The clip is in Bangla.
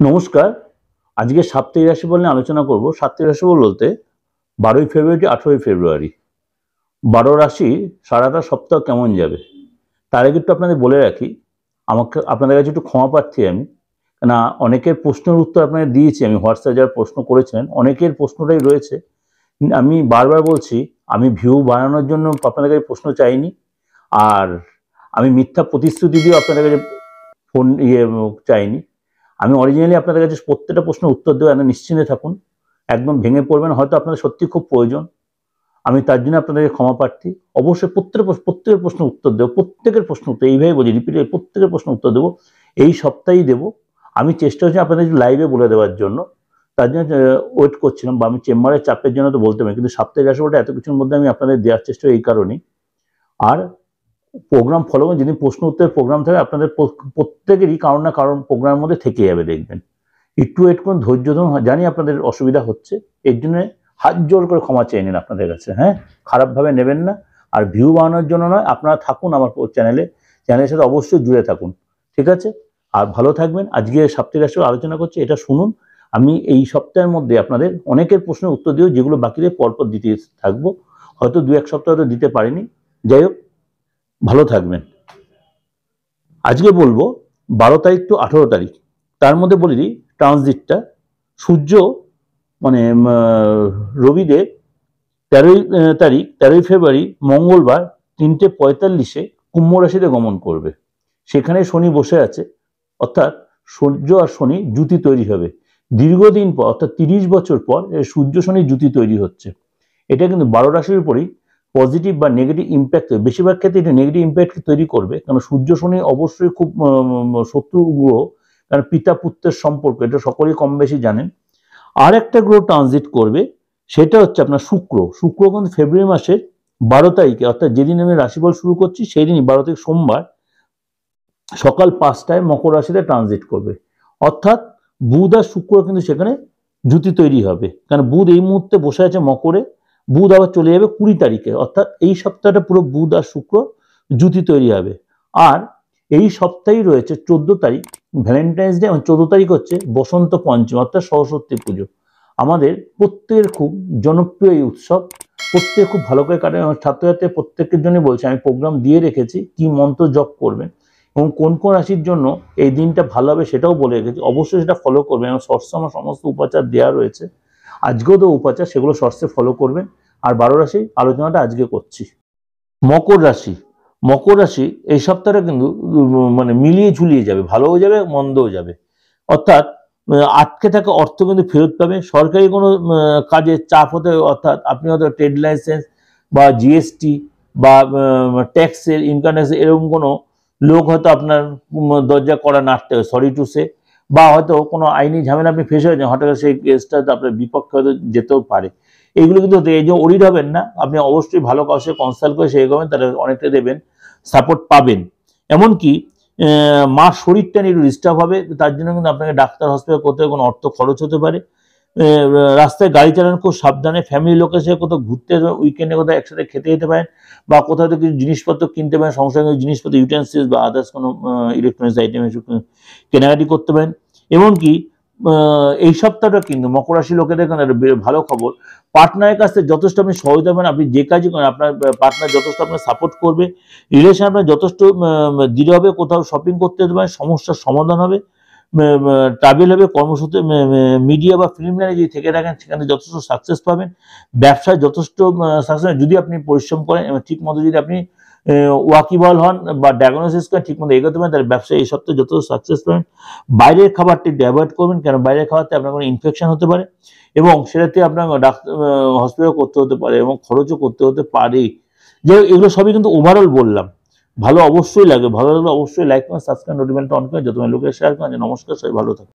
নমস্কার। আজকে সাপ্তাহিক রাশিফল নিয়ে আলোচনা করব। সাপ্তাহিক রাশিফল বলতে 12ই ফেব্রুয়ারি 18ই ফেব্রুয়ারি 12 রাশি সারাটা সপ্তাহ কেমন যাবে। তার আগে একটু আপনাদের বলে রাখি, আপনাদের কাছে একটু ক্ষমা প্রার্থী আমি, না অনেকের প্রশ্নের উত্তর আপনাদের দিয়েছি আমি। হোয়াটসঅ্যাপে যারা প্রশ্ন করেছেন অনেকের প্রশ্নটাই রয়েছে। আমি বারবার বলছি, আমি ভিউ বাড়ানোর জন্য আপনাদের কাছে প্রশ্ন চাইনি, আর আমি মিথ্যা প্রতিশ্রুতি দিয়েও আপনাদের কাছে ফোন চাইনি। আমি অরিজিনালি আপনাদের কাছে প্রত্যেকটা প্রশ্নের উত্তর দেবো, একদম নিশ্চিন্তে থাকুন, একদম ভেঙে পড়বেন। হয়তো আপনাদের সত্যি খুব প্রয়োজন, আমি তার জন্য আপনাদেরকে ক্ষমা প্রার্থী। অবশ্যই প্রত্যেকের প্রশ্নের উত্তর দেবো, প্রত্যেকের প্রশ্ন উত্তর এইভাবে বলি, রিপিটে প্রত্যেকের প্রশ্ন উত্তর দেবো, এই সপ্তাহেই দেবো। আমি চেষ্টা করছি আপনাদের লাইভে বলে দেওয়ার জন্য, তার জন্য ওয়েট করছিলাম, বা আমি চেম্বারের চাপের জন্য তো বলতে পারি, কিন্তু সাপ্তাহিক রাশিফলটা এত কিছুর মধ্যে আমি আপনাদের দেওয়ার চেষ্টা এই কারণেই। আর প্রোগ্রাম ফলো করে, যেদিন প্রশ্ন উত্তরের প্রোগ্রাম থাকে আপনাদের প্রত্যেকেরই কারণ না কারণ প্রোগ্রামের মধ্যে থেকে যাবে, দেখবেন। একটু ওয়েট করুন, ধৈর্য ধরুন। জানি আপনাদের অসুবিধা হচ্ছে, এর জন্য হাত জোর করে ক্ষমা চেয়ে নিন আপনাদের কাছে। হ্যাঁ, খারাপভাবে নেবেন না। আর ভিউ বানানোর জন্য নয়, আপনারা থাকুন আমার চ্যানেলের সাথে অবশ্যই জুড়ে থাকুন, ঠিক আছে? আর ভালো থাকবেন। আজকে সাপ্তাহিক রাশি আলোচনা করছি, এটা শুনুন। আমি এই সপ্তাহের মধ্যে আপনাদের অনেকের প্রশ্নের উত্তর দিও, যেগুলো বাকি পরপর দিতে থাকবো। হয়তো 2-1 সপ্তাহ হয়তো দিতে পারিনি, যাই হোক, ভালো থাকবেন। আজকে বলবো 12 তারিখ টু 18 তারিখ, তার মধ্যে বলে দিই ট্রানজিটটা। সূর্য মানে রবিদেব 13ই ফেব্রুয়ারি মঙ্গলবার 3:45 কুম্ভ রাশিতে গমন করবে। সেখানে শনি বসে আছে, অর্থাৎ সূর্য আর শনি জুতি তৈরি হবে। দীর্ঘদিন পর, অর্থাৎ 30 বছর পর সূর্য শনি জুতি তৈরি হচ্ছে। এটা কিন্তু 12 রাশির উপরই পজিটিভ বা নেগেটিভ ইম্প্যাক্ট, বেশিরভাগ ক্ষেত্রে এটা নেগেটিভ ইম্প্যাক্ট তৈরি করবে, কারণ সূর্য শনি অবশ্যই খুব শত্রু গ্রহ, কারণ পিতা পুত্রের সম্পর্ক, এটা সকলেই কম বেশি জানেন। আর একটা গ্রহ ট্রানজিট করবে, সেটা হচ্ছে আপনার শুক্র। শুক্র কিন্তু ফেব্রুয়ারি মাসের 12 তারিখে, অর্থাৎ যেদিন আমি রাশিফল শুরু করছি সেই দিনই, 12 তারিখ সোমবার সকাল 5টায় মকর রাশিতে ট্রানজিট করবে। অর্থাৎ বুধ আর শুক্র কিন্তু সেখানে জুতি তৈরি হবে, কারণ বুধ এই মুহূর্তে বসে আছে মকরে। বুধ আবার চলে যাবে 20 তারিখে, অর্থাৎ এই সপ্তাহটা পুরো বুধ আর শুক্র জুতি তৈরি হবে। আর এই সপ্তাহেই রয়েছে 14 তারিখ ভ্যালেন্টাইন্স ডে, এবং 14 তারিখ হচ্ছে বসন্ত পঞ্চমী, অর্থাৎ সরস্বতী পুজো। আমাদের প্রত্যেকের খুব জনপ্রিয় এই উৎসব, প্রত্যেকে খুব ভালো করে কাটে। ছাত্রছাত্রী প্রত্যেকের জন্য বলছে, আমি প্রোগ্রাম দিয়ে রেখেছি কি মন্ত্র জপ করবেন এবং কোন কোন রাশির জন্য এই দিনটা ভালো হবে সেটাও বলে রেখেছি। অবশ্যই সেটা ফলো করবেন, এবং শর্টসে আমার সমস্ত উপাচার দেওয়া রয়েছে। আজকেও তো উপাচার, সেগুলো শর্টসে ফলো করবেন। আর 12 রাশি আলোচনাটা আজকে করছি। মকর রাশি, মকর রাশি এই সপ্তাহটা কিন্তু মানে মিলিয়ে ঝুলিয়ে যাবে, ভালোও যাবে মন্দও যাবে। অর্থাৎ আটকে থাকা অর্থ কিন্তু ফেরত পাবে। সরকারি কোনো কাজের চাপ হতে, অর্থাৎ আপনি হয়তো ট্রেড লাইসেন্স বা জিএসটি বা ট্যাক্সের, ইনকাম ট্যাক্সের এরকম কোনো লোক হয়তো আপনার দরজা করা নাড়তে হবে, সরি টু সে, বা হয়তো কোনো আইনি ঝামেলা আপনি ফেসে হয়েছেন, হঠাৎ সেই কেসটা আপনার বিপক্ষে হয়তো যেতেও পারে। এইগুলো কিন্তু এই যে অরিড হবেন না, আপনি অবশ্যই ভালো কাউকে কনসাল্ট করে সেই করবেন, তাহলে অনেকটা দেবেন সাপোর্ট পাবেন। এমনকি মার শরীরটা নিয়ে একটু ডিস্টার্ব হবে, তার জন্য কিন্তু আপনাকে ডাক্তার হসপিটাল করতে কোনো অর্থ খরচ হতে পারে। রাস্তায় গাড়ি চালানো খুব সাবধানে, ফ্যামিলি লোকের সাথে কোথাও ঘুরতে, উইকেন্ডে কোথাও একসাথে খেতে যেতে পারেন, বা কোথাও কিছু জিনিসপত্র কিনতে পারেন, সংসারের জিনিসপত্র, ইউটেন্সিলস বা আদার্স কোনো ইলেকট্রনিক্স আইটেম এসব কেনাকাটি করতে পারেন। এমনকি এই সপ্তাহটা কিন্তু মকর রাশি লোকেদের ভালো খবর, পার্টনারের কাছ থেকে যথেষ্ট আপনি সহযোগিতা পাবেন। আপনি যে কাজই করেন আপনার পার্টনার যথেষ্ট আপনার সাপোর্ট করবে, রিলেশন আপনার যথেষ্ট দৃঢ় হবে। কোথাও শপিং করতে যেতে পারেন, সমস্যার সমাধান হবে, ট্রাভেল হবে, কর্মসূত্রে মিডিয়া বা ফিল্ম লাইনে যদি থেকে থাকেন সেখানে যথেষ্ট সাকসেস পাবেন। ব্যবসায় যথেষ্ট সাকসেস, যদি আপনি পরিশ্রম করেন এবং ঠিক মতো যদি আপনি ওয়াকিবল হন বা ডায়াগনোসিস করেন, ঠিক মতো এগোতে পারেন, তাহলে ব্যবসায় এই সপ্তাহে যথেষ্ট সাকসেস পাবেন। বাইরের খাবারটি অ্যাভয়েড করবেন, কারণ বাইরের খাবারতে আপনার কোনো ইনফেকশন হতে পারে, এবং সেটাতে আপনার হসপিটাল করতে হতে পারে এবং খরচও করতে হতে পারে। যে এগুলো সবই কিন্তু ওভারঅল বললাম। ভালো অবশ্যই লাগবে, ভালো লাগলে অবশ্যই লাইক করেন, সাবস্ক্রাইব, নোটিফিকেশনটা অন করেন, যত লোকের শেয়ার করেন। নমস্কার, সবাই ভালো থাকুন।